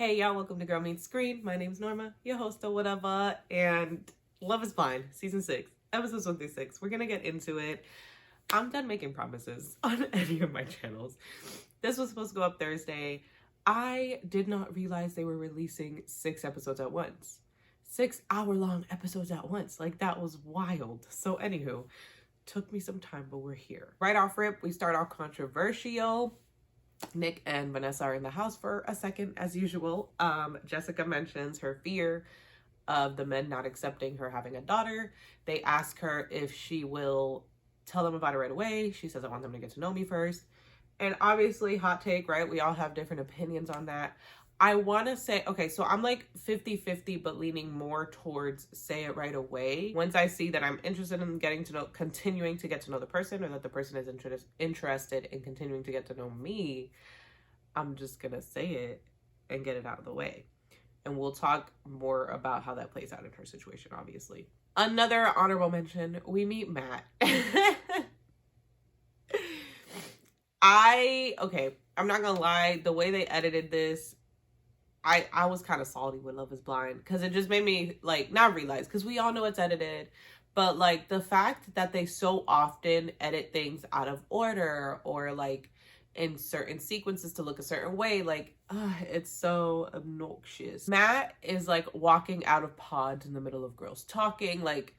Hey y'all, welcome to Girl Meets Screen. My name's Norma, your host or whatever, and Love is Blind, season 6, episodes 1 through 6. We're gonna get into it. I'm done making promises on any of my channels. This was supposed to go up Thursday. I did not realize they were releasing 6 episodes at once. 6 hour-long episodes at once. Like, that was wild. So anywho, took me some time, but we're here. Right off rip, we start off controversial. Nick and Vanessa are in the house for a second, as usual. Jessica mentions her fear of the men not accepting her having a daughter. They ask her if she will tell them about it right away. She says, I want them to get to know me first. And obviously, hot take, right? We all have different opinions on that. I want to say, okay, so I'm like 50-50, but leaning more towards say it right away. Once I see that I'm interested in continuing to get to know the person, or that the person is interested in continuing to get to know me, I'm just going to say it and get it out of the way. And we'll talk more about how that plays out in her situation, obviously. Another honorable mention, we meet Matt. I'm not gonna lie, the way they edited this, I was kind of salty with Love is Blind, because it just made me like not realize, because we all know it's edited, but like the fact that they so often edit things out of order, or like in certain sequences to look a certain way, like it's so obnoxious. Matt is like walking out of pods in the middle of girls talking, like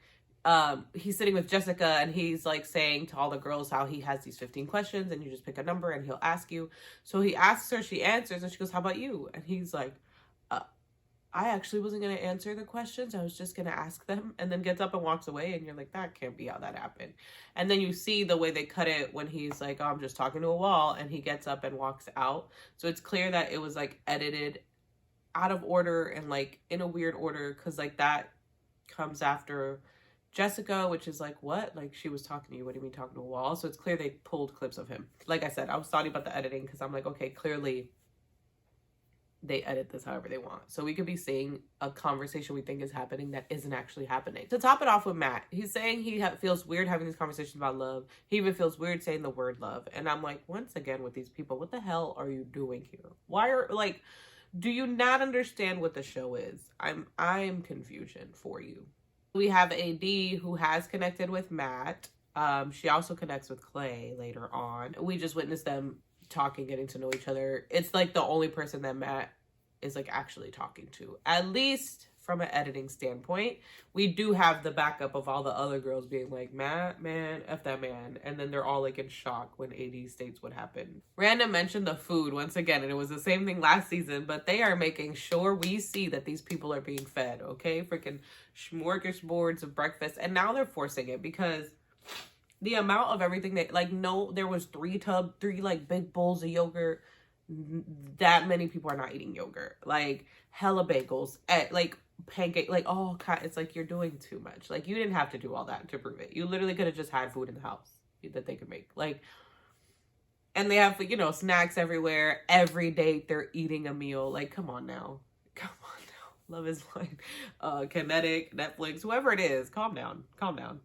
he's sitting with Jessica and he's like saying to all the girls how he has these 15 questions and you just pick a number and he'll ask you. So he asks her, she answers, and she goes, how about you? And he's like, I actually wasn't going to answer the questions. I was just going to ask them, and then gets up and walks away. And you're like, that can't be how that happened. And then you see the way they cut it when he's like, oh, I'm just talking to a wall, and he gets up and walks out. So it's clear that it was like edited out of order and like in a weird order, because like that comes after Jessica, which is like, what? Like, she was talking to you. What do you mean talking to a wall? So it's clear they pulled clips of him. Like I said, I was sorry about the editing, because I'm like, okay, clearly they edit this however they want. So we could be seeing a conversation we think is happening that isn't actually happening. To top it off with Matt, he's saying he feels weird having these conversations about love. He even feels weird saying the word love. And I'm like, once again with these people, what the hell are you doing here? Why are, like, do you not understand what the show is? I'm confusion for you. We have AD, who has connected with Matt. She also connects with Clay later on. We just witnessed them talking, getting to know each other. It's like the only person that Matt is like actually talking to, at least from an editing standpoint. We do have the backup of all the other girls being like, Matt, man, F that man. And then they're all like in shock when AD states what happened. Random mentioned the food once again, and it was the same thing last season, but they are making sure we see that these people are being fed, okay? Freaking smorgasbords of breakfast. And now they're forcing it, because the amount of everything they, like, no, there was 3 like big bowls of yogurt. That many people are not eating yogurt. Like, hella bagels, like pancake, like, oh god, it's like you're doing too much. Like, you didn't have to do all that to prove it. You literally could have just had food in the house that they could make. Like, and they have, you know, snacks everywhere. Every day they're eating a meal. Like, come on now. Come on now. Love is Blind. Kinetic, Netflix, whoever it is, calm down. Calm down.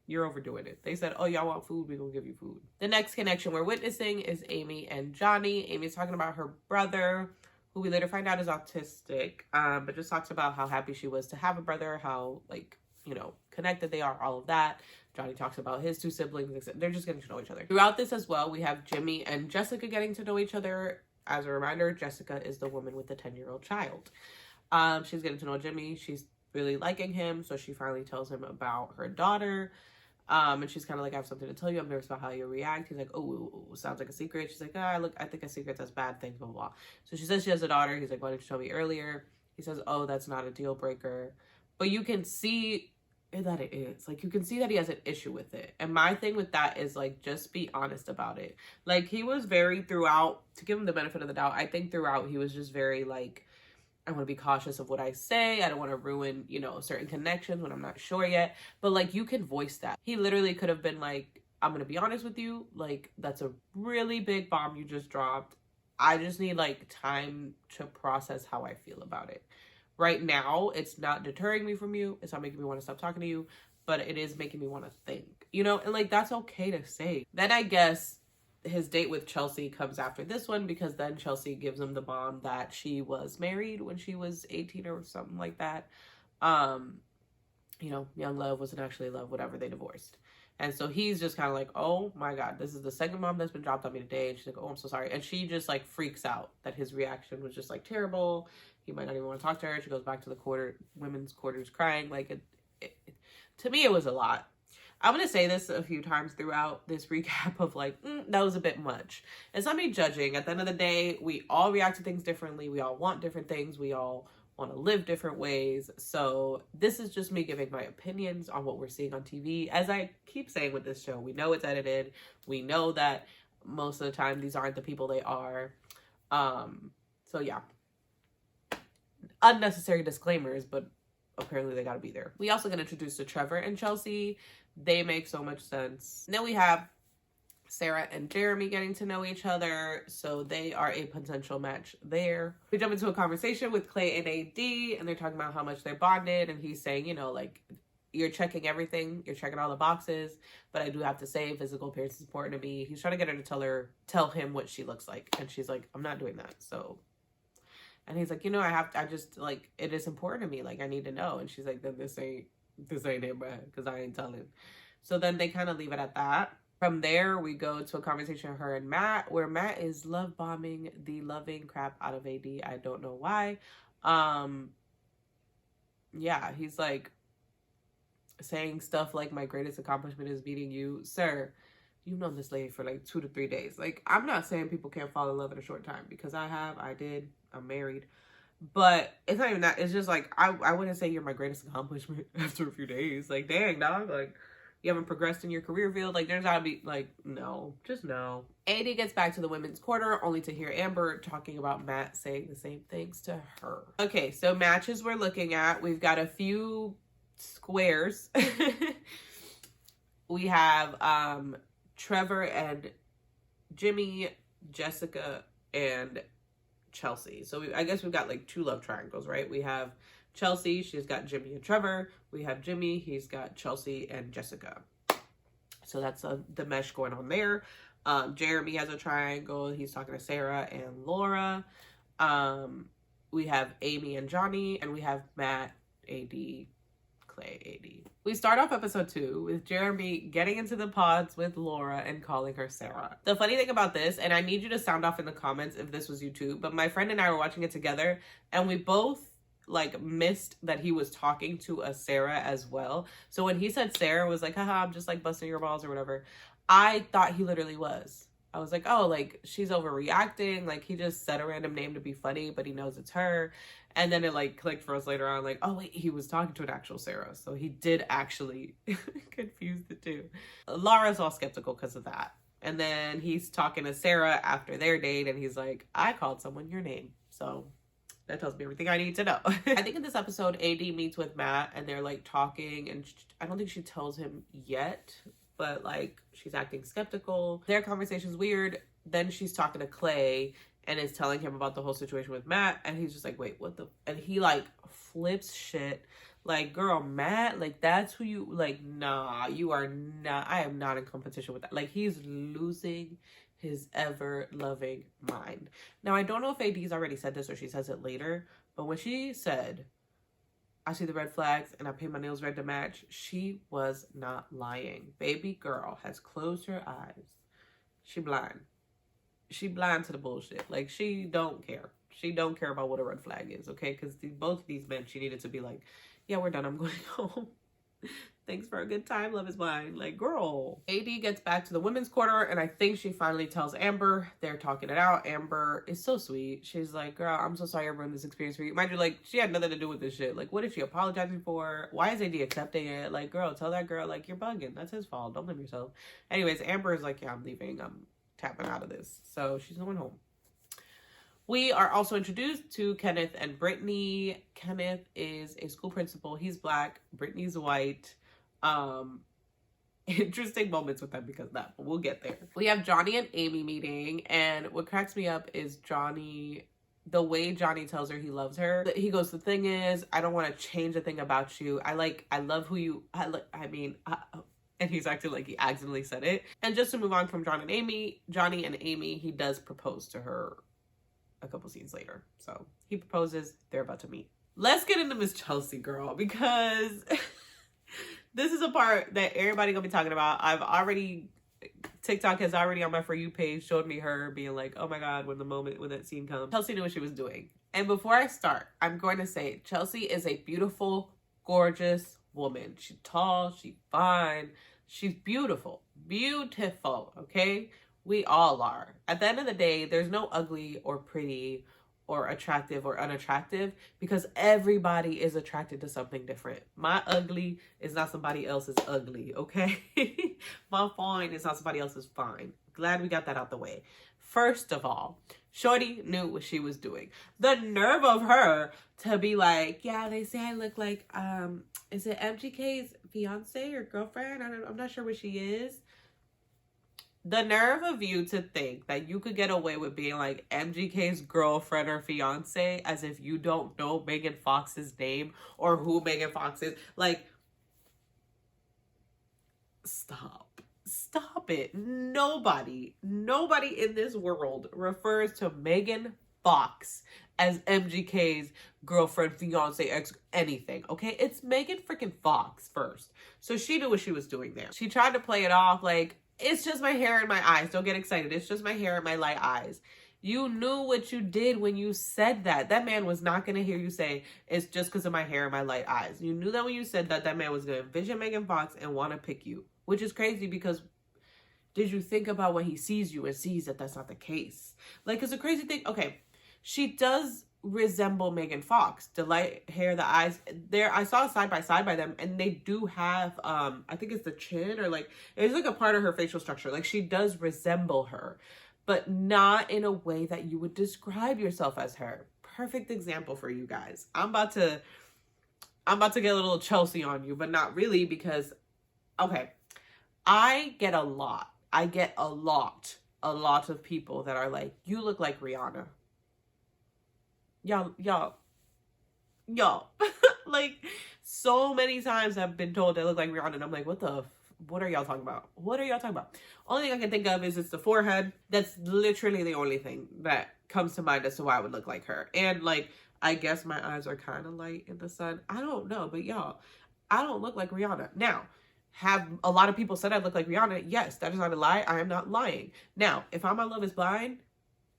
You're overdoing it. They said, oh, y'all want food? We're going to give you food. The next connection we're witnessing is Amy and Johnny. Amy's talking about her brother, who we later find out is autistic, but just talks about how happy she was to have a brother, how, like, you know, connected they are, all of that. Johnny talks about his 2 siblings. They're just getting to know each other. Throughout this as well, we have Jimmy and Jessica getting to know each other. As a reminder, Jessica is the woman with the 10-year-old child. She's getting to know Jimmy. She's really liking him, so she finally tells him about her daughter. And she's kind of like, I have something to tell you. I'm nervous about how you react. He's like, oh, sounds like a secret. She's like, I think a secret does bad things, blah, blah, blah. So she says she has a daughter. He's like, why didn't you tell me earlier? He says, oh, that's not a deal breaker. But you can see that it is. Like, you can see that he has an issue with it. And my thing with that is, like, just be honest about it. Like, he was very throughout, to give him the benefit of the doubt, I think throughout he was just very, like, I want to be cautious of what I say. I don't want to ruin, you know, certain connections when I'm not sure yet. But, like, you can voice that. He literally could have been like, I'm going to be honest with you. Like, that's a really big bomb you just dropped. I just need, like, time to process how I feel about it. Right now, it's not deterring me from you. It's not making me want to stop talking to you. But it is making me want to think, you know? And, like, that's okay to say. Then I guess his date with Chelsea comes after this one, because then Chelsea gives him the bomb that she was married when she was 18 or something like that. You know, young love wasn't actually love, whatever, they divorced. And so he's just kind of like, oh my God, this is the second bomb that's been dropped on me today. And she's like, oh, I'm so sorry. And she just like freaks out that his reaction was just like terrible. He might not even want to talk to her. She goes back to the women's quarters crying. Like, to me, it was a lot. I'm going to say this a few times throughout this recap of like, that was a bit much. It's not me judging. At the end of the day, we all react to things differently. We all want different things. We all want to live different ways. So this is just me giving my opinions on what we're seeing on TV. As I keep saying with this show, we know it's edited. We know that most of the time these aren't the people they are. So yeah. Unnecessary disclaimers, but apparently they got to be there. We also get introduced to Trevor and Chelsea. They make so much sense. And then we have Sarah and Jeremy getting to know each other, so they are a potential match there. We jump into a conversation with Clay and AD, and they're talking about how much they're bonded, and he's saying, you know, like, you're checking everything, you're checking all the boxes, but I do have to say physical appearance is important to me. He's trying to get her to tell him what she looks like, and she's like, I'm not doing that. So, and he's like, you know, I just like, it is important to me, like, I need to know. And she's like, then this ain't it, bro, because I ain't telling. So then they kind of leave it at that. From there, we go to a conversation with her and Matt, where Matt is love bombing the loving crap out of AD. I don't know why. Yeah, he's like saying stuff like, my greatest accomplishment is meeting you. Sir, you've known this lady for like 2 to 3 days. Like, I'm not saying people can't fall in love in a short time, because I did, I'm married. But it's not even that. It's just like, I wouldn't say you're my greatest accomplishment after a few days. Like, dang, dog. Like, you haven't progressed in your career field. Like, there's gotta be, like, no. Just no. AD gets back to the women's corner, only to hear Amber talking about Matt saying the same things to her. Okay, so matches we're looking at. We've got a few squares. We have Trevor and Jimmy, Jessica, and Chelsea. So I guess we've got like 2 love triangles, right? We have Chelsea, she's got Jimmy and Trevor. We have Jimmy, he's got Chelsea and Jessica. So that's the mesh going on there. Jeremy has a triangle. He's talking to Sarah and Laura. We have Amy and Johnny, and we have Matt, AD, Clay, AD. We start off episode 2 with Jeremy getting into the pods with Laura and calling her Sarah. The funny thing about this, and I need you to sound off in the comments if this was you too, but my friend and I were watching it together, and we both like missed that he was talking to a Sarah as well. So when he said Sarah was like, haha, I'm just like busting your balls or whatever, I thought he literally was. I was like, oh, like she's overreacting. Like he just said a random name to be funny, but he knows it's her. And then it like clicked for us later on, like, oh wait, he was talking to an actual Sarah. So he did actually confuse the two. Laura's all skeptical because of that. And then he's talking to Sarah after their date, and he's like, I called someone your name. So that tells me everything I need to know. I think in this episode, AD meets with Matt, and they're like talking, and I don't think she tells him yet, but like she's acting skeptical. Their conversation's weird. Then she's talking to Clay and is telling him about the whole situation with Matt, and he's just like, wait, what the? And he like flips shit. Like, girl, Matt, like that's who you, like, nah, you are not, I am not in competition with that. Like, he's losing his ever-loving mind. Now, I don't know if AD's already said this or she says it later, but when she said, I see the red flags and I paint my nails red to match, she was not lying. Baby girl has closed her eyes. She blind. She blind to the bullshit. Like, she don't care. She don't care about what a red flag is, okay? Because both of these men, she needed to be like, yeah, we're done. I'm going home. Thanks for a good time. Love is blind. Like, girl. AD gets back to the women's corner, and I think she finally tells Amber. They're talking it out. Amber is so sweet. She's like, girl, I'm so sorry I ruined this experience for you. Mind you, like, she had nothing to do with this shit. Like, what is she apologizing for? Why is AD accepting it? Like, girl, tell that girl, like, you're bugging. That's his fault. Don't blame yourself. Anyways, Amber is like, yeah, I'm leaving. I'm tapping out of this. So she's going home. We are also introduced to Kenneth and Brittany. Kenneth is a school principal. He's Black. Brittany's white. Interesting moments with them because of that, but we'll get there. We have Johnny and Amy meeting, and what cracks me up is Johnny, the way Johnny tells her he loves her. He goes, the thing is, I don't want to change a thing about you. I love who you, And he's acting like he accidentally said it. And just to move on from Johnny and Amy, he does propose to her a couple scenes later. So he proposes, they're about to meet. Let's get into Miss Chelsea, girl, because this is a part that everybody gonna be talking about. TikTok has already on my For You page showed me her being like, oh my God, when that scene comes. Chelsea knew what she was doing. And before I start, I'm going to say Chelsea is a beautiful, gorgeous woman. She's tall, she's fine, she's beautiful. Beautiful, okay? We all are. At the end of the day, there's no ugly or pretty or attractive or unattractive, because everybody is attracted to something different. My ugly is not somebody else's ugly, okay? My fine is not somebody else's fine. Glad we got that out the way. First of all, Shorty knew what she was doing. The nerve of her to be like, yeah, they say I look like, is it MGK's fiance or girlfriend? I'm not sure what she is. The nerve of you to think that you could get away with being like MGK's girlfriend or fiance as if you don't know Megan Fox's name or who Megan Fox is. Like, stop it. Nobody in this world refers to Megan Fox as MGK's girlfriend, fiance, ex, anything, okay? It's Megan freaking Fox first. So she knew what she was doing there. She tried to play it off like, it's just my hair and my eyes. Don't get excited. It's just my hair and my light eyes. You knew what you did when you said that. That man was not going to hear you say, it's just because of my hair and my light eyes. You knew that when you said that, that man was going to envision Megan Fox and want to pick you, which is crazy because did you think about when he sees you and sees that that's not the case? Like, it's a crazy thing. Okay, she does resemble Megan Fox. The light hair, the eyes. There, I saw side by side by them, and they do have, I think it's the chin or like, it's like a part of her facial structure. Like, she does resemble her, but not in a way that you would describe yourself as her. Perfect example for you guys. I'm about to get a little Chelsea on you, but not really because, okay, I get a lot of people that are like, you look like Rihanna. Y'all, like, so many times I've been told I look like Rihanna, and I'm like, what are y'all talking about? What are y'all talking about? Only thing I can think of is it's the forehead. That's literally the only thing that comes to mind as to why I would look like her. And like, I guess my eyes are kind of light in the sun. I don't know, but y'all, I don't look like Rihanna. Now, have a lot of people said I look like Rihanna? Yes, that is not a lie. I am not lying. Now, if I'm on Love is Blind,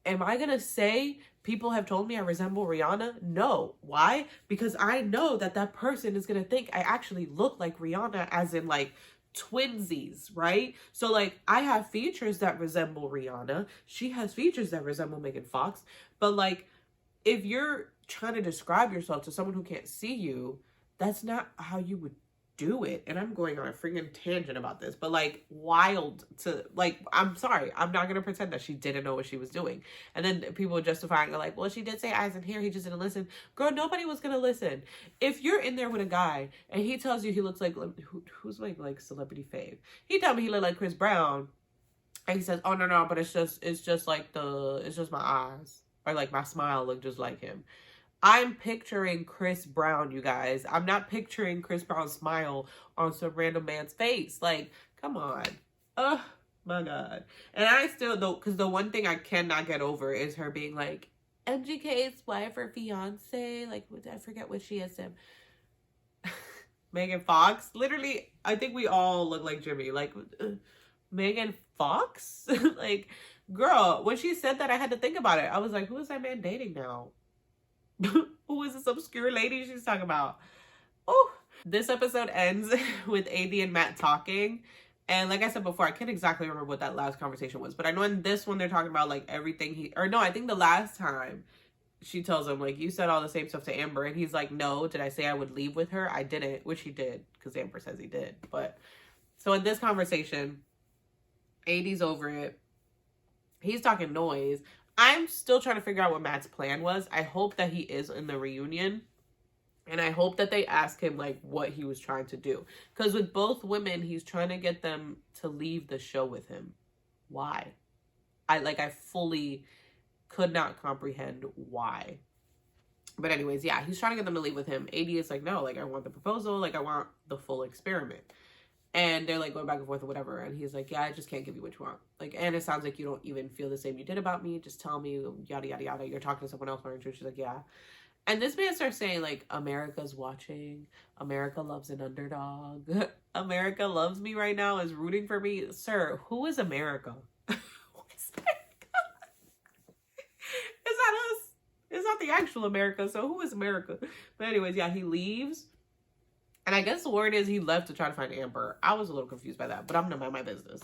am I going to say people have told me I resemble Rihanna? No. Why? Because I know that that person is going to think I actually look like Rihanna, as in like twinsies, right? So like, I have features that resemble Rihanna. She has features that resemble Megan Fox. But like, if you're trying to describe yourself to someone who can't see you, that's not how you would do it. And I'm going on a freaking tangent about this, but like, wild to like, I'm sorry, I'm not gonna pretend that she didn't know what she was doing. And then people justifying are like, well, she did say eyes and hair, he just didn't listen. Girl, nobody was gonna listen. If you're in there with a guy and he tells you he looks like, who's like celebrity fave, he told me he looked like Chris Brown, and he says, oh no, but it's just my eyes, or like my smile look just like him. I'm picturing Chris Brown, you guys. I'm not picturing Chris Brown's smile on some random man's face. Like, come on. Oh, my God. And I still, though, because the one thing I cannot get over is her being like, MGK's wife or fiance. Like, I forget what she is. Megan Fox. Literally, I think we all look like Jimmy. Like, Megan Fox? Like, girl, when she said that, I had to think about it. I was like, who is that man dating now? Who is this obscure lady she's talking about? Oh, this episode ends with AD and Matt talking. And like I said before, I can't exactly remember what that last conversation was. But I know in this one, they're talking about like everything I think the last time she tells him, like, you said all the same stuff to Amber. And he's like, no, did I say I would leave with her? I didn't, which he did, because Amber says he did. But so in this conversation, AD's over it. He's talking noise. I'm still trying to figure out what Matt's plan was. I hope that he is in the reunion. And I hope that they ask him, like, what he was trying to do. Because with both women, he's trying to get them to leave the show with him. Why? I fully could not comprehend why. But anyways, yeah, he's trying to get them to leave with him. AD is like, no, like, I want the proposal. Like, I want the full experiment. And they're like going back and forth or whatever. And he's like, yeah, I just can't give you what you want. Like, and it sounds like you don't even feel the same you did about me. Just tell me, yada, yada, yada. You're talking to someone else, aren't you? She's like, yeah. And this man starts saying, like, America's watching. America loves an underdog. America loves me right now, is rooting for me. Sir, who is America? Who is America? It's not us. It's not the actual America. So who is America? But anyways, yeah, he leaves. And I guess the word is he left to try to find Amber. I was a little confused by that, but I'm gonna mind my business.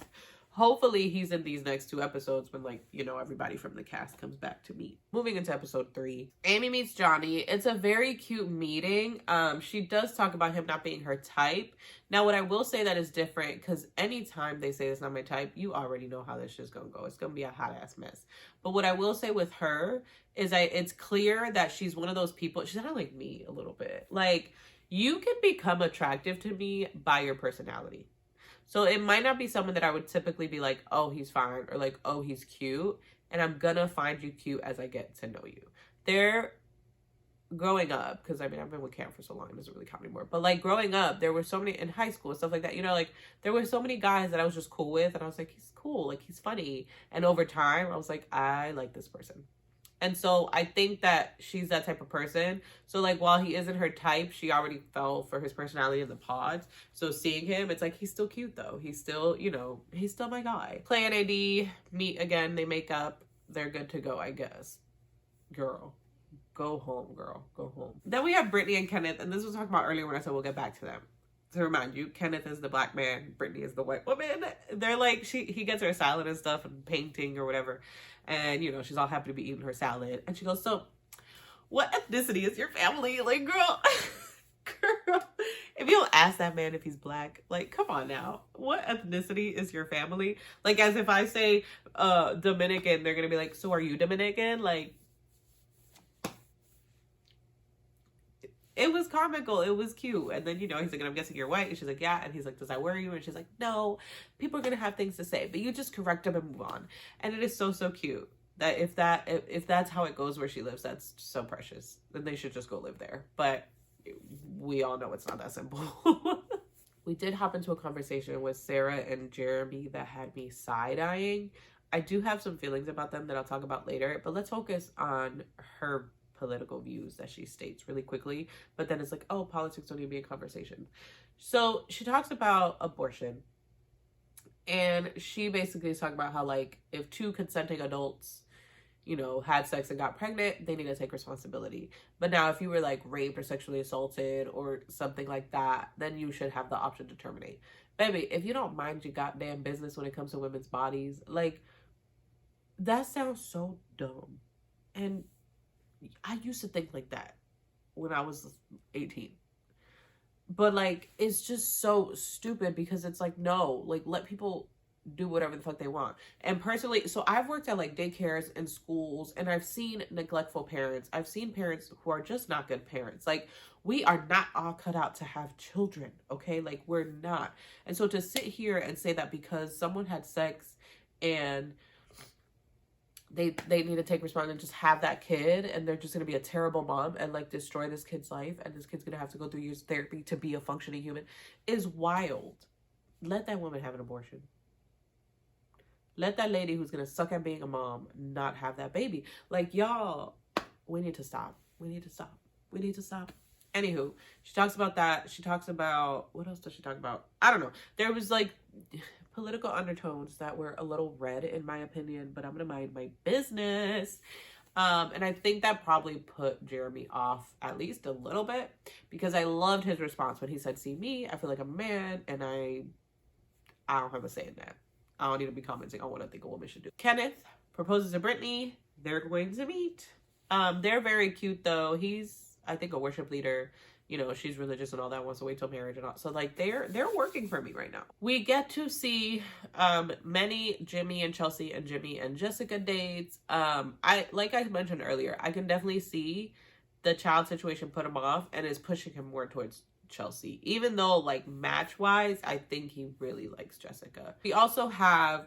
Hopefully he's in these next 2 episodes when, like, you know, everybody from the cast comes back to meet. Moving into episode 3, Amy meets Johnny. It's a very cute meeting. She does talk about him not being her type. Now, what I will say that is different, because anytime they say it's not my type, you already know how this shit's gonna go. It's gonna be a hot ass mess. But what I will say with her is it's clear that she's one of those people. She's kind of like me a little bit. Like, you can become attractive to me by your personality. So it might not be someone that I would typically be like, oh, he's fine, or like, oh, he's cute. And I'm gonna find you cute as I get to know you. They're growing up, because I mean, I've been with Cam for so long, it doesn't really count anymore. But like growing up, there were so many in high school and stuff like that, you know, like there were so many guys that I was just cool with. And I was like, he's cool, like he's funny. And over time, I was like, I like this person. And so I think that she's that type of person. So like, while he isn't her type, she already fell for his personality in the pods. So seeing him, it's like, he's still cute though. He's still, you know, he's still my guy. Clay and AD meet again. They make up. They're good to go, I guess. Girl, go home, girl. Go home. Then we have Brittany and Kenneth. And this was talking about earlier when I said we'll get back to them. To remind you, Kenneth is the black man. Brittany is the white woman. They're like, he gets her salad and stuff and painting or whatever. And, you know, she's all happy to be eating her salad. And she goes, so, what ethnicity is your family? Like, girl, if you don't ask that man if he's black, like, come on now. What ethnicity is your family? Like, as if I say Dominican, they're going to be like, so are you Dominican? Like, it was comical. It was cute. And then, you know, he's like, I'm guessing you're white. And she's like, yeah. And he's like, does that worry you? And she's like, no, people are going to have things to say, but you just correct them and move on. And it is so, so cute that if that's how it goes where she lives, that's so precious. Then they should just go live there. But we all know it's not that simple. We did hop into a conversation with Sarah and Jeremy that had me side-eyeing. I do have some feelings about them that I'll talk about later, but let's focus on her political views that she states really quickly. But then it's like, oh, politics don't need to be a conversation. So she talks about abortion, and she basically is talking about how, like, if 2 consenting adults, you know, had sex and got pregnant, they need to take responsibility. But now if you were like raped or sexually assaulted or something like that, then you should have the option to terminate. Baby, if you don't mind your goddamn business when it comes to women's bodies, like, that sounds so dumb. And I used to think like that when I was 18. But, like, it's just so stupid because it's like, no, like, let people do whatever the fuck they want. And personally, so I've worked at, like, daycares and schools, and I've seen neglectful parents. I've seen parents who are just not good parents. Like, we are not all cut out to have children, okay? Like, we're not. And so to sit here and say that because someone had sex and they need to take responsibility and just have that kid, and they're just going to be a terrible mom and, like, destroy this kid's life, and this kid's going to have to go through years of therapy to be a functioning human, is wild. Let that woman have an abortion. Let that lady who's going to suck at being a mom not have that baby. Like, y'all, we need to stop. We need to stop. We need to stop. Anywho, she talks about that. She talks about, what else does she talk about? I don't know. There was, like, political undertones that were a little red in my opinion, but I'm gonna mind my business. And I think that probably put Jeremy off at least a little bit, because I loved his response when he said, see me, I feel like I'm a man, and I don't have a say in that. I don't need to be commenting on what I think a woman should do. Kenneth proposes to Brittany. They're going to meet. They're very cute though. He's, I think, a worship leader. You know, she's religious and all that, wants to wait till marriage and all. So, like, they're working for me right now. We get to see many Jimmy and Chelsea and Jimmy and Jessica dates. Like I mentioned earlier, I can definitely see the child situation put him off and is pushing him more towards Chelsea. Even though, like, match-wise, I think he really likes Jessica. We also have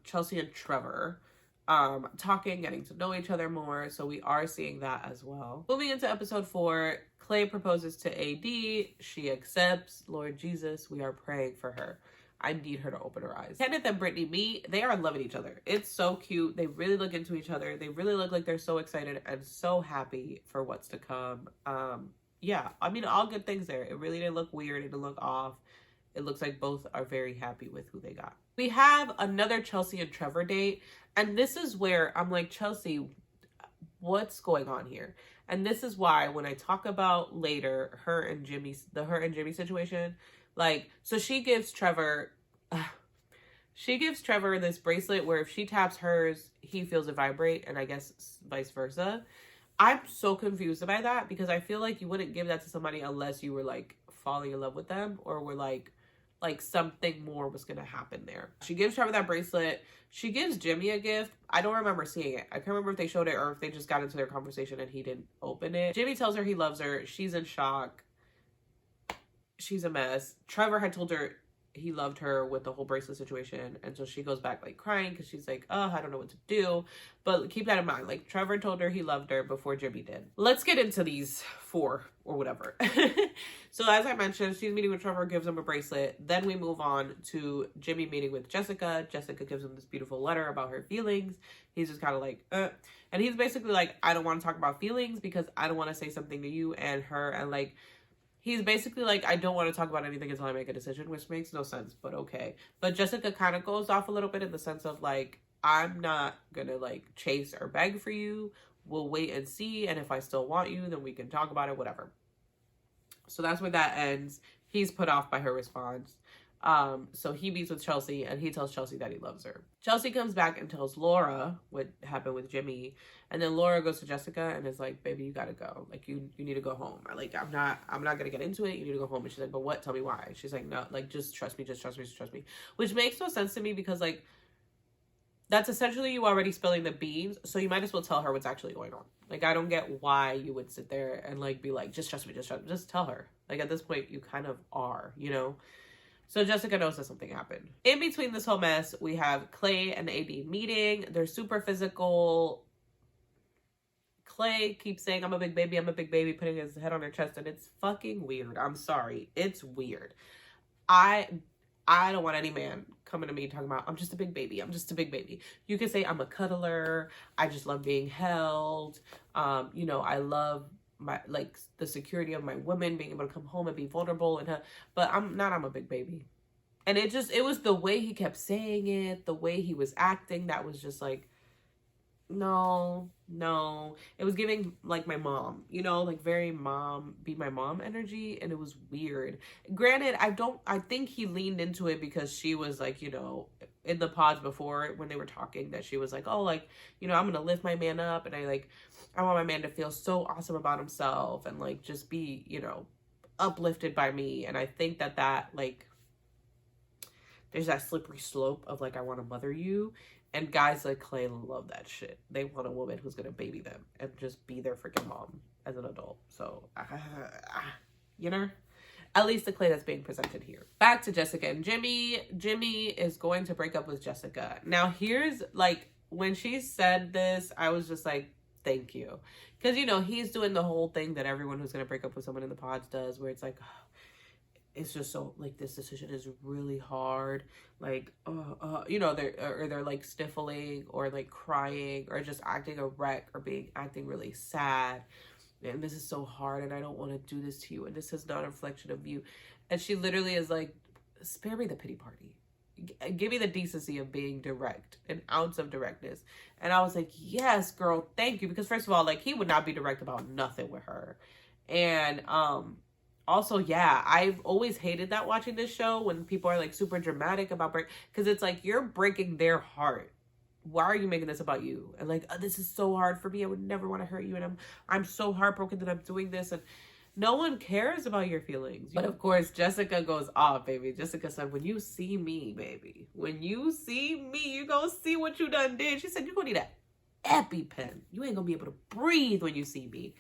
Chelsea and Trevor talking, getting to know each other more. So we are seeing that as well. Moving into episode 4, Clay proposes to AD. She accepts. Lord Jesus, we are praying for her. I need her to open her eyes. Kenneth and Brittany meet. They are loving each other. It's so cute. They really look into each other. They really look like they're so excited and so happy for what's to come. Yeah, I mean, all good things there. It really didn't look weird. It didn't look off. It looks like both are very happy with who they got. We have another Chelsea and Trevor date. And this is where I'm like, Chelsea, what's going on here? And this is why when I talk about later her and Jimmy situation, like, so she gives Trevor this bracelet where if she taps hers, he feels it vibrate, and I guess vice versa. I'm so confused by that because I feel like you wouldn't give that to somebody unless you were like falling in love with them or were like something more was gonna happen there. She gives Trevor that bracelet. She gives Jimmy a gift. I don't remember seeing it. I can't remember if they showed it or if they just got into their conversation and he didn't open it. Jimmy tells her he loves her. She's in shock. She's a mess. Trevor had told her he loved her with the whole bracelet situation, and so she goes back like crying because she's like, oh, I don't know what to do. But keep that in mind, like, Trevor told her he loved her before Jimmy did. Let's get into these 4 or whatever. So as I mentioned, she's meeting with Trevor, gives him a bracelet. Then we move on to Jimmy meeting with Jessica. Jessica gives him this beautiful letter about her feelings. He's just kind of like, and he's basically like, I don't want to talk about feelings because I don't want to say something to you and her, and like, he's basically like, I don't want to talk about anything until I make a decision, which makes no sense, but okay. But Jessica kind of goes off a little bit in the sense of like, I'm not gonna like chase or beg for you. We'll wait and see. And if I still want you, then we can talk about it, whatever. So that's where that ends. He's put off by her response. So he meets with Chelsea and he tells Chelsea that he loves her. Chelsea comes back and tells Laura what happened with Jimmy. And then Laura goes to Jessica and is like, baby, you gotta go. Like, you need to go home. Like, I'm not gonna get into it. You need to go home. And she's like, but what? Tell me why. She's like, no, like, just trust me, just trust me, just trust me. Which makes no sense to me because, like, that's essentially you already spilling the beans. So you might as well tell her what's actually going on. Like, I don't get why you would sit there and, like, be like, just trust me, just trust me. Just tell her. Like, at this point, you kind of are, you know? So Jessica knows that something happened. In between this whole mess, we have Clay and AD meeting. They're super physical. Clay keeps saying, I'm a big baby, putting his head on her chest, and it's fucking weird. I'm sorry. It's weird. I don't want any man coming to me talking about, I'm just a big baby. I'm just a big baby. You can say I'm a cuddler. I just love being held. You know, I love my, like, the security of my women being able to come home and be vulnerable, and but I'm a big baby. And it was the way he kept saying it, the way he was acting, that was just like, no, it was giving like my mom, you know, like very mom, be my mom energy. And it was weird. Granted, I think he leaned into it because she was like, you know, in the pods before when they were talking, that she was like, oh, like, you know, I'm gonna lift my man up, and I want my man to feel so awesome about himself and like just be, you know, uplifted by me. And I think that like, there's that slippery slope of like, I want to mother you. And guys like Clay love that shit. They want a woman who's gonna baby them and just be their freaking mom as an adult. So, you know, at least the Clay that's being presented here. Back to Jessica and Jimmy. Jimmy is going to break up with Jessica. Now, here's like, when she said this, I was just like, thank you. Because, you know, he's doing the whole thing that everyone who's gonna break up with someone in the pods does, where it's like, it's just so, like, this decision is really hard, like, you know, they're like sniffling or like crying or just acting a wreck or acting really sad, and this is so hard, and I don't want to do this to you, and this is not a reflection of you. And she literally is like, spare me the pity party, give me the decency of being direct, an ounce of directness. And I was like, yes, girl, thank you. Because first of all, like, he would not be direct about nothing with her. And also, yeah, I've always hated that watching this show when people are like super dramatic about because it's like, you're breaking their heart. Why are you making this about you? And like, oh, this is so hard for me. I would never want to hurt you. And I'm so heartbroken that I'm doing this. And no one cares about your feelings. But of course, Jessica goes off, baby. Jessica said, when you see me, baby, when you see me, you gonna see what you done did. She said, you're gonna need an EpiPen. You ain't gonna be able to breathe when you see me.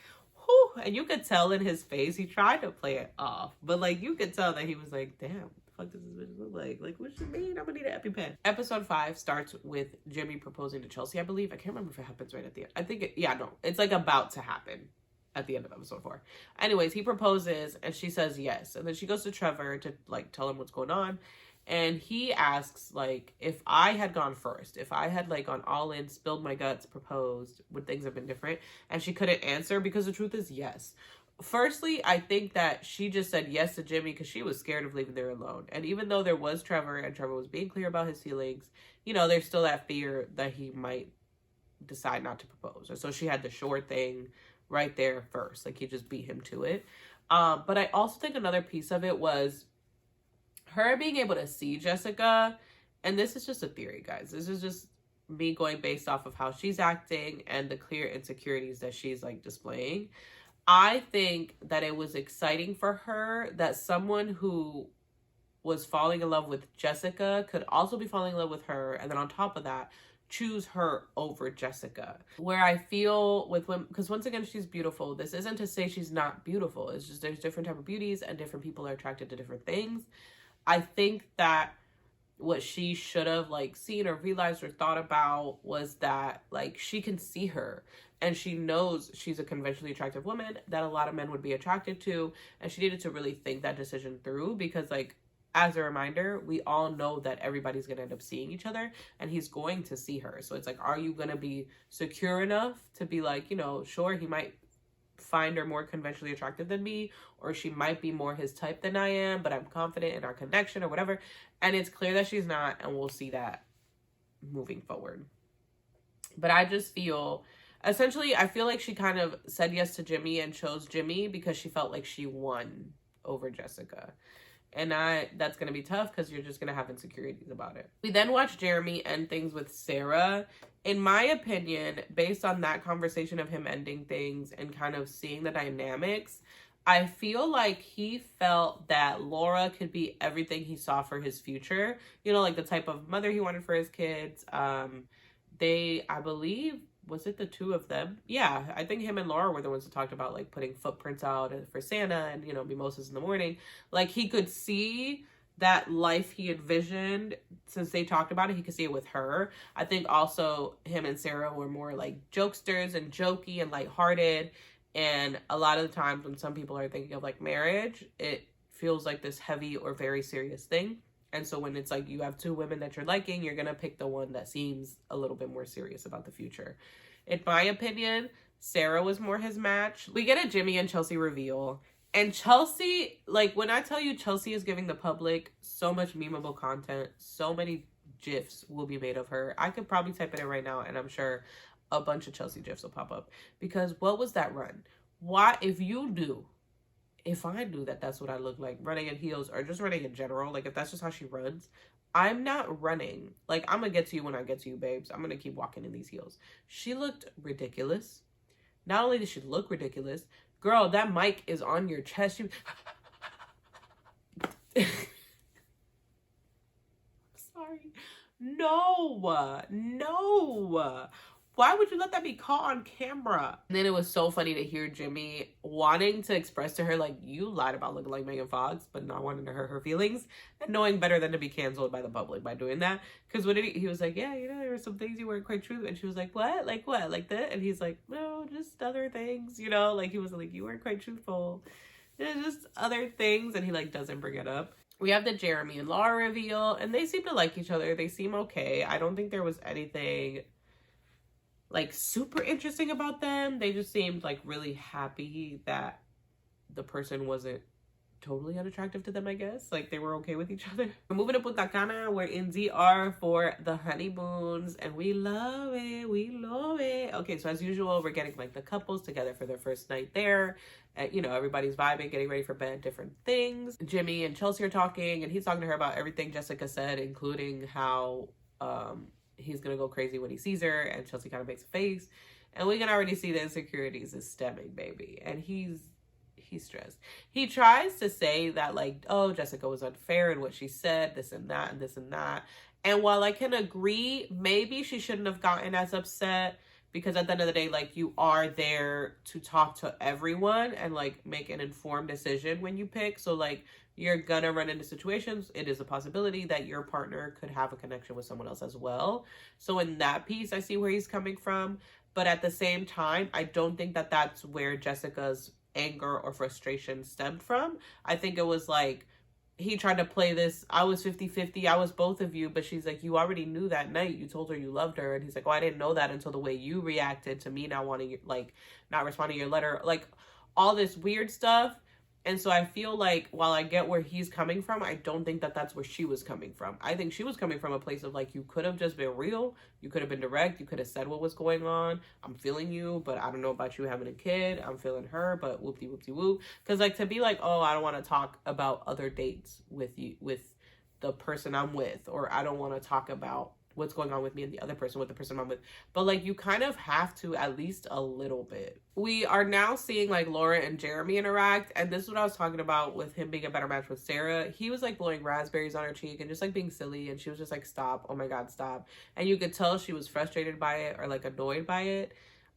And you could tell in his face, he tried to play it off, but like, you could tell that he was like, damn, what the fuck does this bitch look like? Like, what you mean? I'm gonna need an EpiPen. Episode 5 starts with Jimmy proposing to Chelsea, I believe. I can't remember if it happens right at the end. I think it's like about to happen. at the end of episode 4. Anyways, he proposes and she says yes. And then she goes to Trevor to like tell him what's going on. And he asks, like, if I had gone first, if I had like gone all in, spilled my guts, proposed, would things have been different? And she couldn't answer because the truth is yes. Firstly, I think that she just said yes to Jimmy because she was scared of leaving there alone. And even though there was Trevor and Trevor was being clear about his feelings, you know, there's still that fear that he might decide not to propose. And so she had the sure thing right there first. Like, he just beat him to it. But I also think another piece of it was her being able to see Jessica. And this is just a theory, guys. This is just me going based off of how she's acting and the clear insecurities that she's like displaying. I think that it was exciting for her that someone who was falling in love with Jessica could also be falling in love with her. And then on top of that, choose her over Jessica. Where I feel with women, because once again, she's beautiful. This isn't to say she's not beautiful. It's just there's different type of beauties and different people are attracted to different things. I think that what she should have like seen or realized or thought about was that like she can see her and she knows she's a conventionally attractive woman that a lot of men would be attracted to, and she needed to really think that decision through because, like, as a reminder, we all know that everybody's going to end up seeing each other and he's going to see her. So it's like, are you going to be secure enough to be like, you know, sure, he might find her more conventionally attractive than me, or she might be more his type than I am, but I'm confident in our connection or whatever. And it's clear that she's not, and we'll see that moving forward. But I just feel, essentially, I feel like she kind of said yes to Jimmy and chose Jimmy because she felt like she won over Jessica. And that's going to be tough because you're just going to have insecurities about it. We then watch Jeremy end things with Sarah. In my opinion, based on that conversation of him ending things and kind of seeing the dynamics, I feel like he felt that Laura could be everything he saw for his future. You know, like the type of mother he wanted for his kids. I believe, was it the two of them? Yeah, I think him and Laura were the ones who talked about like putting footprints out for Santa and, you know, mimosas in the morning. Like, he could see that life he envisioned. Since they talked about it, he could see it with her. I think also him and Sarah were more like jokesters and jokey and lighthearted. And a lot of the times when some people are thinking of like marriage, it feels like this heavy or very serious thing. And so when it's like you have two women that you're liking, you're going to pick the one that seems a little bit more serious about the future. In my opinion, Sarah was more his match. We get a Jimmy and Chelsea reveal. And Chelsea, like, when I tell you Chelsea is giving the public so much memeable content, so many GIFs will be made of her. I could probably type it in right now and I'm sure a bunch of Chelsea GIFs will pop up. Because what was that run? Why, if I knew that that's what I look like running in heels or just running in general, like if that's just how she runs, I'm not running. Like, I'm gonna get to you when I get to you, babes. I'm gonna keep walking in these heels. She looked ridiculous. Not only did she look ridiculous, girl, that mic is on your chest. Sorry. No. Why would you let that be caught on camera? And then it was so funny to hear Jimmy wanting to express to her, like, you lied about looking like Megan Fox, but not wanting to hurt her feelings and knowing better than to be canceled by the public by doing that. Because what did he was like, yeah, you know, there were some things you weren't quite true. And she was like, what? Like what? Like that? And he's like, no, just other things, you know? Like, he was like, you weren't quite truthful. It's just other things. And he, like, doesn't bring it up. We have the Jeremy and Laura reveal, and they seem to like each other. They seem okay. I don't think there was anything like super interesting about them. They just seemed like really happy that the person wasn't totally unattractive to them, I guess. Like, they were okay with each other. We're moving to Punta Cana. We're in DR for the honeymoons and we love it. We love it. Okay, so as usual, we're getting like the couples together for their first night there. You know, everybody's vibing, getting ready for bed, different things. Jimmy and Chelsea are talking and he's talking to her about everything Jessica said, including how he's gonna go crazy when he sees her, and Chelsea kind of makes a face, and we can already see the insecurities is stemming, baby. And he's stressed. He tries to say that, like, oh, Jessica was unfair in what she said, this and that and this and that. And while I can agree, maybe she shouldn't have gotten as upset, because at the end of the day, like, you are there to talk to everyone and like make an informed decision when you pick. So like, you're gonna run into situations. It is a possibility that your partner could have a connection with someone else as well. So in that piece, I see where he's coming from. But at the same time, I don't think that that's where Jessica's anger or frustration stemmed from. I think it was like, he tried to play this, I was 50-50, I was both of you, but she's like, you already knew that night, you told her you loved her. And he's like, oh, I didn't know that until the way you reacted to me not wanting, like, not responding to your letter, like, all this weird stuff. And so I feel like, while I get where he's coming from, I don't think that that's where she was coming from. I think she was coming from a place of like, you could have just been real. You could have been direct. You could have said what was going on. I'm feeling you, but I don't know about you having a kid. I'm feeling her, but whoopty-whoopty-whoop. Because like, to be like, oh, I don't want to talk about other dates with you, with the person I'm with, or I don't want to talk about what's going on with me and the other person with the person I'm with. But like, you kind of have to, at least a little bit. We are now seeing like Laura and Jeremy interact, and this is what I was talking about with him being a better match with Sarah. He was like blowing raspberries on her cheek and just like being silly, and she was just like, stop, oh my god, stop. And you could tell she was frustrated by it or like annoyed by it.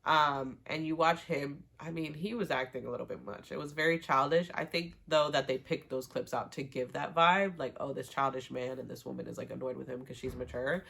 And you watch him, I mean, he was acting a little bit much. It was very childish. I think though that they picked those clips out to give that vibe, like, oh, this childish man and this woman is like annoyed with him because she's mature.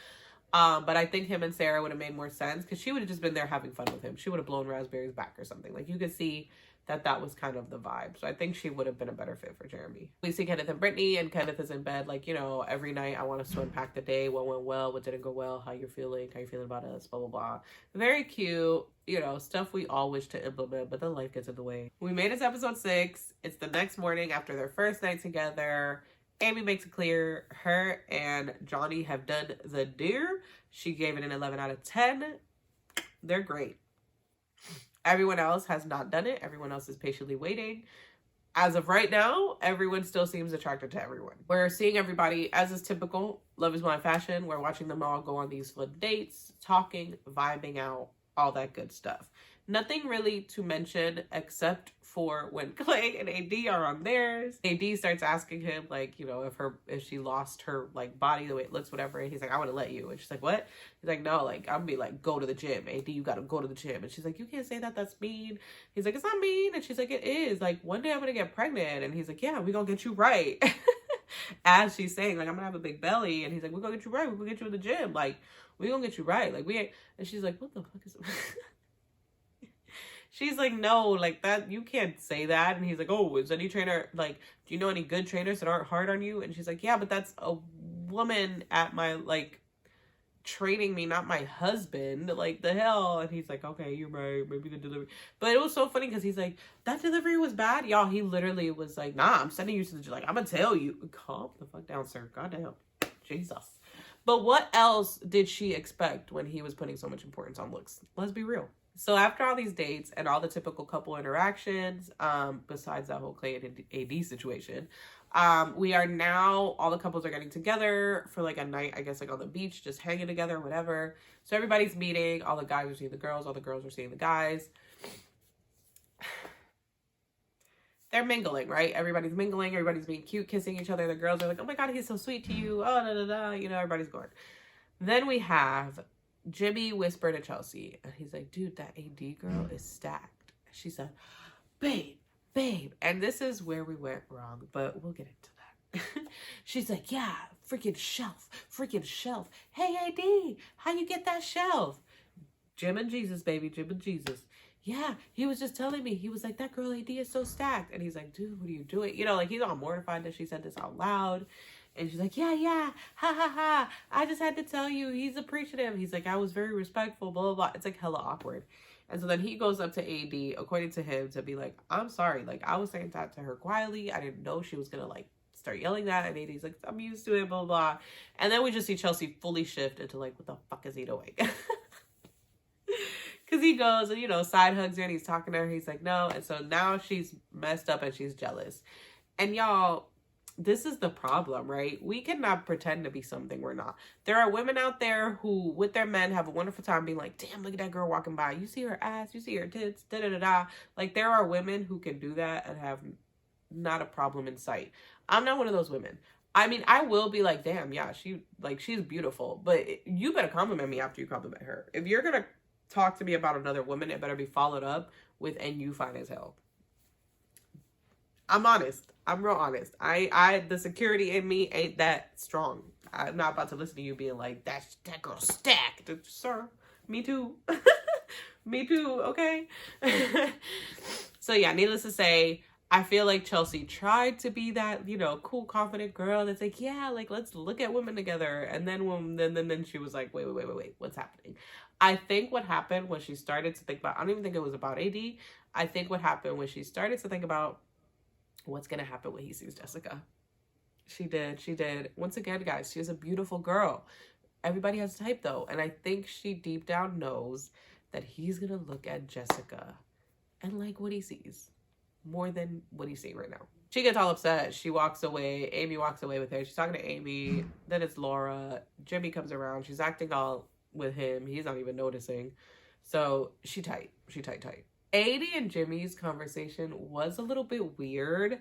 But I think him and Sarah would have made more sense, because she would have just been there having fun with him. She would have blown raspberries back or something. Like, you could see that that was kind of the vibe. So I think she would have been a better fit for Jeremy. We see Kenneth and Brittany, and Kenneth is in bed, like, you know, every night I want us to unpack the day. What went well, what didn't go well, how you're feeling, how you're feeling about us, blah, blah, blah. Very cute, you know, stuff we all wish to implement, but then life gets in the way. We made it to episode 6. It's the next morning after their first night together. Amy makes it clear her and Johnny have done the deer. She gave it an 11 out of 10. They're great. Everyone else has not done it. Everyone else is patiently waiting. As of right now, everyone still seems attracted to everyone. We're seeing everybody, as is typical, Love is Blind fashion. We're watching them all go on these fun dates, talking, vibing out, all that good stuff. Nothing really to mention except for when Clay and AD are on theirs. AD starts asking him, like, you know, if she lost her, like, body, the way it looks, whatever. And he's like, I want to let you. And she's like, what? He's like, no, like, I'm gonna be like, go to the gym. AD, you gotta go to the gym. And she's like, you can't say that. That's mean. He's like, it's not mean. And she's like, it is. Like, one day I'm gonna get pregnant. And he's like, yeah, we gonna get you right. As she's saying, like, I'm gonna have a big belly. And he's like, we're gonna get you right. We're gonna get you in the gym. Like, we gonna get you right. Like, we ain't. And she's like, what the fuck is She's like, no, like, that, you can't say that. And he's like, oh, is any trainer, like, do you know any good trainers that aren't hard on you? And she's like, yeah, but that's a woman at my, like, training me, not my husband. Like, the hell? And he's like, okay, you're right, maybe the delivery. But it was so funny because he's like, that delivery was bad? Y'all, he literally was like, nah, I'm sending you to the gym. Like, I'm gonna tell you. Calm the fuck down, sir. Goddamn. Jesus. But what else did she expect when he was putting so much importance on looks? Let's be real. So after all these dates and all the typical couple interactions, besides that whole Clay and AD situation, we are now, all the couples are getting together for like a night, I guess, like on the beach, just hanging together, whatever. So everybody's meeting, all the guys are seeing the girls, all the girls are seeing the guys. They're mingling, right? Everybody's mingling, everybody's being cute, kissing each other. The girls are like, oh my God, he's so sweet to you. Oh, da, da, da. You know, everybody's going. Then we have Jimmy whispered to Chelsea, and he's like, dude, that AD girl is stacked. She said, babe. And this is where we went wrong, but we'll get into that. She's like, yeah, freaking shelf. Hey, AD, how you get that shelf? Jim and Jesus, baby, Jim and Jesus. Yeah, he was just telling me. He was like, that girl AD is so stacked. And he's like, dude, what are you doing? You know, like, he's all mortified that she said this out loud. And she's like, yeah, ha. I just had to tell you, he's appreciative. He's like, I was very respectful, blah, blah, blah. It's like hella awkward. And so then he goes up to AD, according to him, to be like, I'm sorry. Like, I was saying that to her quietly. I didn't know she was going to, like, start yelling that. And AD's like, I'm used to it, blah, blah. And then we just see Chelsea fully shift into, like, what the fuck is he doing? Because he goes and, you know, side hugs her and he's talking to her. He's like, no. And so now she's messed up and she's jealous. And y'all, this is the problem, right? We cannot pretend to be something we're not. There are women out there who, with their men, have a wonderful time being like, damn, look at that girl walking by. You see her ass, you see her tits, da-da-da-da. Like, there are women who can do that and have not a problem in sight. I'm not one of those women. I mean, I will be like, damn, yeah, she's beautiful. But you better compliment me after you compliment her. If you're going to talk to me about another woman, it better be followed up with, and you fine as hell. I'm honest. I'm real honest. The security in me ain't that strong. I'm not about to listen to you being like, that girl stacked. Sir, me too. Me too, okay? So yeah, needless to say, I feel like Chelsea tried to be that, you know, cool, confident girl that's like, yeah, like let's look at women together. And then then she was like, wait, what's happening? I think what happened was she started to think about, I don't even think it was about AD. I think what happened was she started to think about what's gonna happen when he sees Jessica. She did. Once again, guys, she is a beautiful girl. Everybody has type though. And I think she deep down knows that he's gonna look at Jessica and like what he sees more than what he's seeing right now. She gets all upset. She walks away. Amy walks away with her. She's talking to Amy. Then it's Laura. Jimmy comes around. She's acting all with him. He's not even noticing. So she tight. AD and Jimmy's conversation was a little bit weird,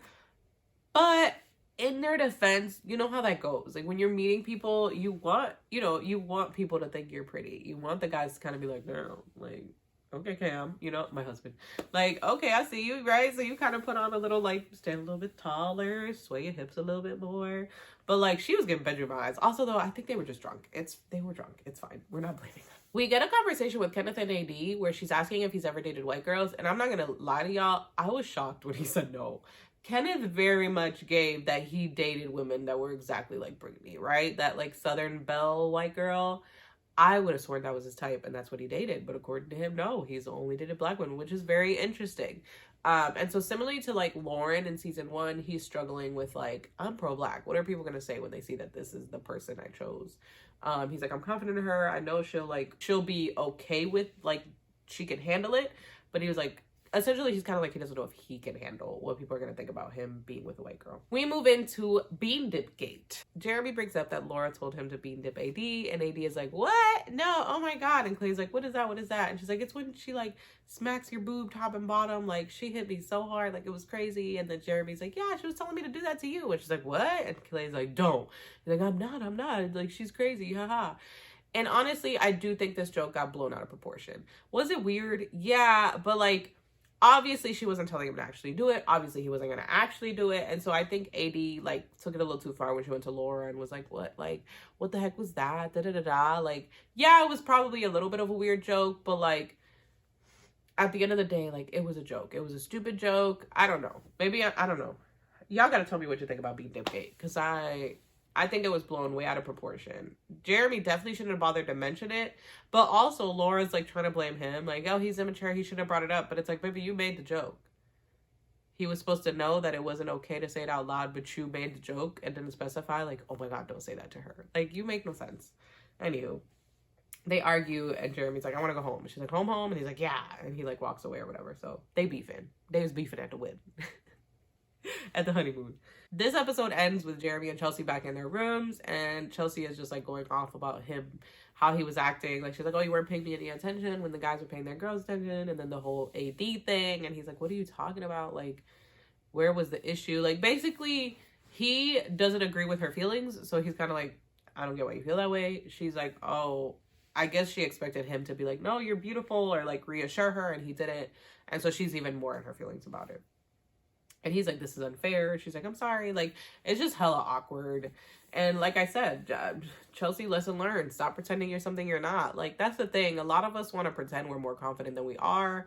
but in their defense, you know how that goes. Like when you're meeting people, you want people to think you're pretty. You want the guys to kind of be like, no, like, okay, Cam, you know, my husband. Like, okay, I see you, right? So you kind of put on a little, like, stand a little bit taller, sway your hips a little bit more. But, like, she was giving bedroom eyes. Also, though, I think they were just drunk. They were drunk. It's fine. We're not blaming them. We get a conversation with Kenneth and AD where she's asking if he's ever dated white girls. And I'm not going to lie to y'all. I was shocked when he said no. Kenneth very much gave that he dated women that were exactly like Brittany, right? That, like, Southern Belle white girl. I would have sworn that was his type and that's what he dated. But according to him, no, he's only dated black women, which is very interesting. And so similarly to like Lauren in season 1, he's struggling with like, I'm pro-black. What are people going to say when they see that this is the person I chose? He's like, I'm confident in her. I know she'll be okay with, like, she can handle it. But he was like, essentially, he's kind of like, he doesn't know if he can handle what people are going to think about him being with a white girl. We move into Bean Dip Gate. Jeremy brings up that Laura told him to bean dip AD, and AD is like, what? No, oh my God. And Clay's like, what is that? What is that? And she's like, it's when she, like, smacks your boob top and bottom. Like, she hit me so hard. Like, it was crazy. And then Jeremy's like, yeah, she was telling me to do that to you. And she's like, what? And Clay's like, don't. He's like, I'm not. Like, she's crazy. Haha. And honestly, I do think this joke got blown out of proportion. Was it weird? Yeah, but, like, obviously, she wasn't telling him to actually do it. Obviously, he wasn't going to actually do it. And so I think AD, like, took it a little too far when she went to Laura and was like, what? Like, what the heck was that? Da-da-da-da. Like, yeah, it was probably a little bit of a weird joke. But, like, at the end of the day, like, it was a joke. It was a stupid joke. I don't know. Maybe, I don't know. Y'all got to tell me what you think about Bean Dipgate. Because I think it was blown way out of proportion. Jeremy definitely shouldn't have bothered to mention it. But also, Laura's, like, trying to blame him. Like, oh, he's immature. He shouldn't have brought it up. But it's like, baby, you made the joke. He was supposed to know that it wasn't okay to say it out loud, but you made the joke and didn't specify, like, oh, my God, don't say that to her. Like, you make no sense. Anywho, they argue, and Jeremy's like, I want to go home. She's like, home? And he's like, yeah. And he, like, walks away or whatever. So they beefing. They was beefing at the wedding. At the honeymoon. This episode ends with Jeremy and Chelsea back in their rooms, and Chelsea is just like going off about him, how he was acting. Like, she's like, oh, you weren't paying me any attention when the guys were paying their girls attention, and then the whole AD thing, and he's like, what are you talking about? Like, where was the issue? Like, basically, he doesn't agree with her feelings, so he's kind of like, I don't get why you feel that way. She's like, oh, I guess she expected him to be like, no, you're beautiful, or like reassure her, and he didn't, and so she's even more in her feelings about it. And he's like, this is unfair. She's like, I'm sorry. Like, it's just hella awkward. And like I said, Chelsea, lesson learned. Stop pretending you're something you're not. Like, that's the thing. A lot of us want to pretend we're more confident than we are.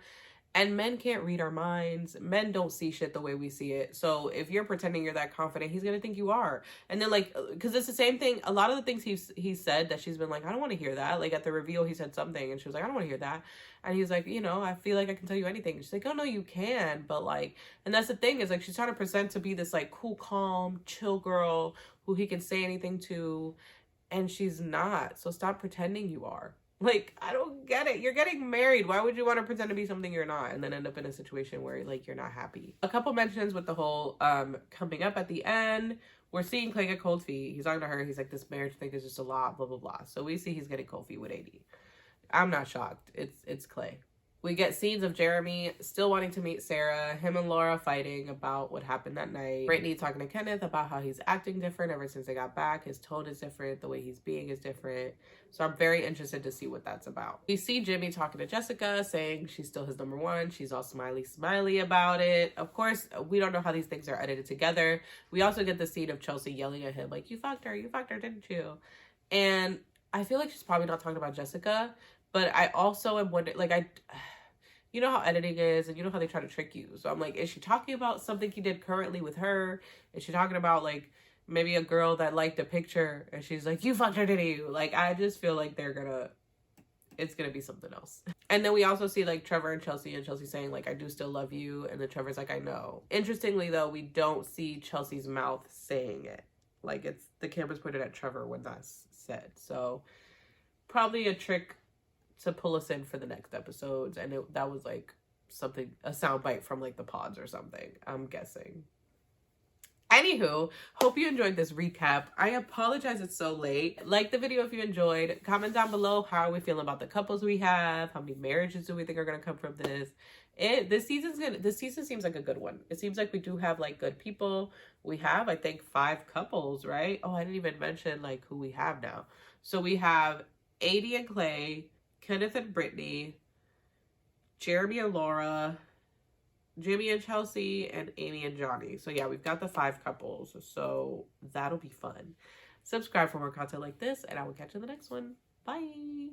And men can't read our minds. Men don't see shit the way we see it. So if you're pretending you're that confident, he's going to think you are. And then, like, because it's the same thing. A lot of the things he said that she's been like, I don't want to hear that. Like, at the reveal, he said something. And she was like, I don't want to hear that. And he's like, you know, I feel like I can tell you anything. She's like, oh, no, you can. But, like, and that's the thing is, like, she's trying to present to be this, like, cool, calm, chill girl who he can say anything to. And she's not. So stop pretending you are. Like, I don't get it. You're getting married. Why would you want to pretend to be something you're not and then end up in a situation where, like, you're not happy? A couple mentions with the whole coming up at the end. We're seeing Clay get cold feet. He's talking to her. He's like, this marriage thing is just a lot, blah, blah, blah. So we see he's getting cold feet with AD. I'm not shocked. It's Clay. We get scenes of Jeremy still wanting to meet Sarah, him and Laura fighting about what happened that night. Brittany talking to Kenneth about how he's acting different ever since they got back. His tone is different. The way he's being is different. So I'm very interested to see what that's about. We see Jimmy talking to Jessica, saying she's still his number one. She's all smiley about it. Of course, we don't know how these things are edited together. We also get the scene of Chelsea yelling at him, like, you fucked her, didn't you? And I feel like she's probably not talking about Jessica, But I also am wondering, like, you know how editing is, and you know how they try to trick you. So I'm like, is she talking about something he did currently with her? Is she talking about, like, maybe a girl that liked a picture and she's like, you fucked her, didn't you? Like, I just feel like it's gonna be something else. And then we also see, like, Trevor and Chelsea saying, like, I do still love you. And then Trevor's like, I know. Interestingly, though, we don't see Chelsea's mouth saying it. Like, it's the camera's pointed at Trevor when that's said. So probably a trick to pull us in for the next episodes. And that was, like, something, a soundbite from, like, the pods or something, I'm guessing. Anywho, hope you enjoyed this recap. I apologize it's so late. Like the video if you enjoyed. Comment down below, how are we feeling about the couples we have? How many marriages do we think are going to come from this? This season seems like a good one. It seems like we do have, like, good people. We have, I think, 5 couples, right? Oh, I didn't even mention, like, who we have now. So we have Adi and Clay, Kenneth and Brittany, Jeremy and Laura, Jimmy and Chelsea, and Amy and Johnny. So yeah, we've got the 5 couples. So that'll be fun. Subscribe for more content like this, and I will catch you in the next one. Bye.